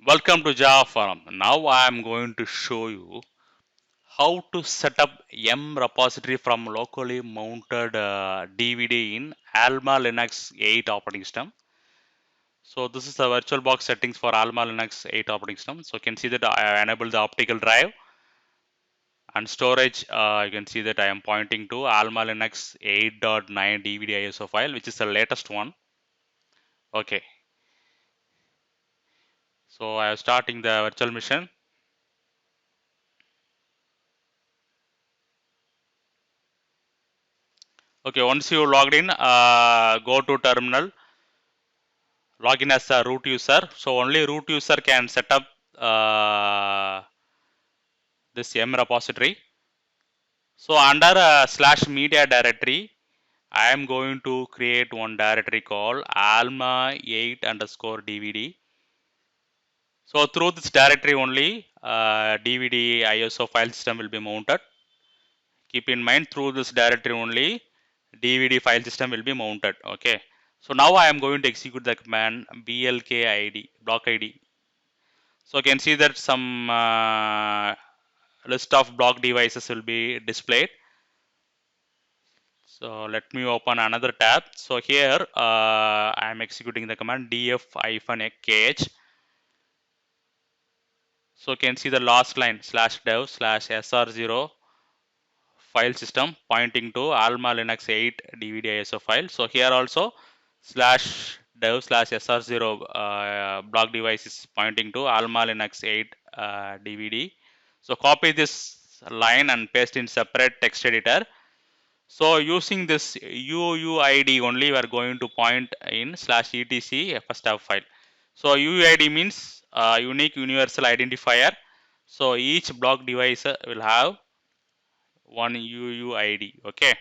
Welcome to Java Forum. Now I am going to show you how to set up M repository from locally mounted DVD in Alma Linux 8 operating system. So this is the VirtualBox settings for Alma Linux 8 operating system. So you can see that I enabled the optical drive and storage. You can see that I am pointing to Alma Linux 8.9 DVD ISO file, which is the latest one. Okay. So I am starting the virtual machine. Okay, once you logged in, go to terminal, log in as a root user. So only root user can set up this M repository. So under slash media directory, I am going to create one directory called alma 8 underscore DVD. So through this directory only, DVD ISO file system will be mounted. Keep in mind, through this directory only, DVD file system will be mounted. Okay. So now I am going to execute the command blkid block id. So you can see that some list of block devices will be displayed. So let me open another tab. So here I am executing the command df-kh. So you can see the last line /dev /sr0 file system pointing to Alma Linux 8 DVD ISO file. So here also /dev /sr0 block device is pointing to Alma Linux 8 DVD. So copy this line and paste in separate text editor. So using this UUID only, we are going to point in /etc fstab file. So UUID means unique universal identifier. So each block device will have one UUID. Okay.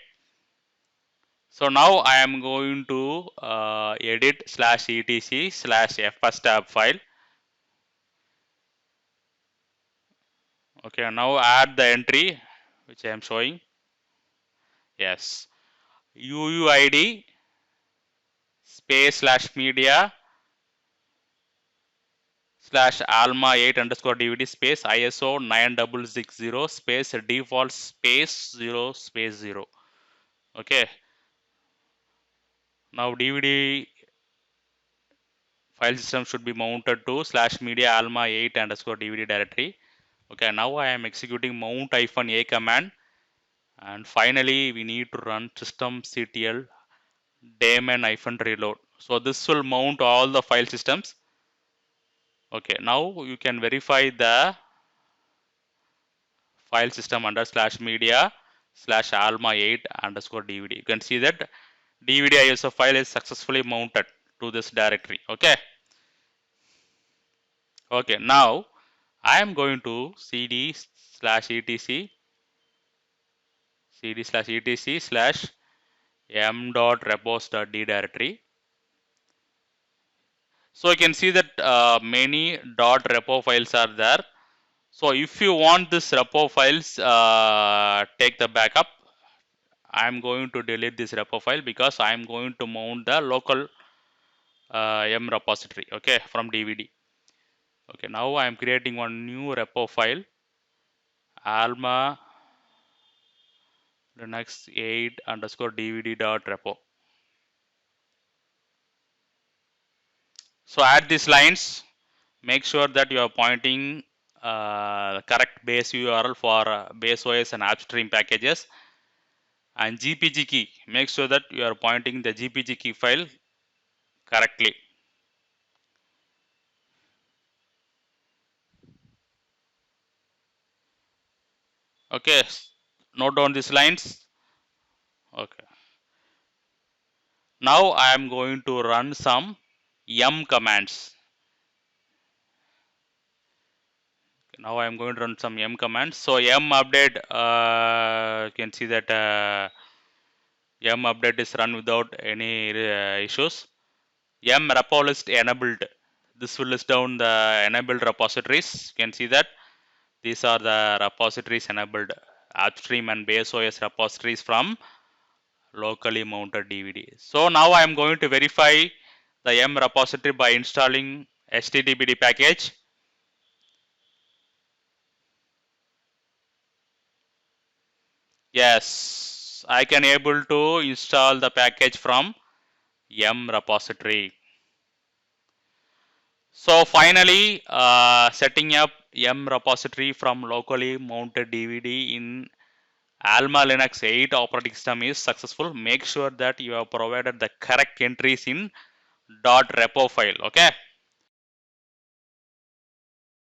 So now I am going to edit /etc/fstab file. Okay. Now add the entry which I am showing. Yes. UUID space /media /alma 8 underscore DVD space ISO 9660 space default space 0 space 0. Okay. Now DVD file system should be mounted to /media alma 8 underscore DVD directory. Okay, now I am executing mount-a command, and finally we need to run systemctl daemon-reload. So this will mount all the file systems. Okay, now you can verify the file system under /media /alma 8 underscore DVD. You can see that DVD ISO file is successfully mounted to this directory. Okay. Okay, now I am going to cd/etc m.repos.d directory. So you can see that many .repo files are there. So if you want this repo files, take the backup. I am going to delete this repo file because I am going to mount the local M repository. Okay, from DVD. Okay, now I am creating one new repo file, alma linux 8 underscore dvd.repo. So add these lines. Make sure that you are pointing the correct base URL for base OS and upstream packages, and GPG key. Make sure that you are pointing the GPG key file correctly. Okay, note down these lines. Okay. Now I am going to run some yum commands. Now I am going to run some yum commands. So yum update, you can see that yum update is run without any issues. Yum repo list enabled. This will list down the enabled repositories. You can see that these are the repositories enabled, upstream and base OS repositories from locally mounted DVD. So now I am going to verify the M repository by installing HTTPD package. Yes, I can able to install the package from M repository. So finally, setting up M repository from locally mounted DVD in Alma Linux 8 operating system is successful. Make sure that you have provided the correct entries in .repo file. Okay.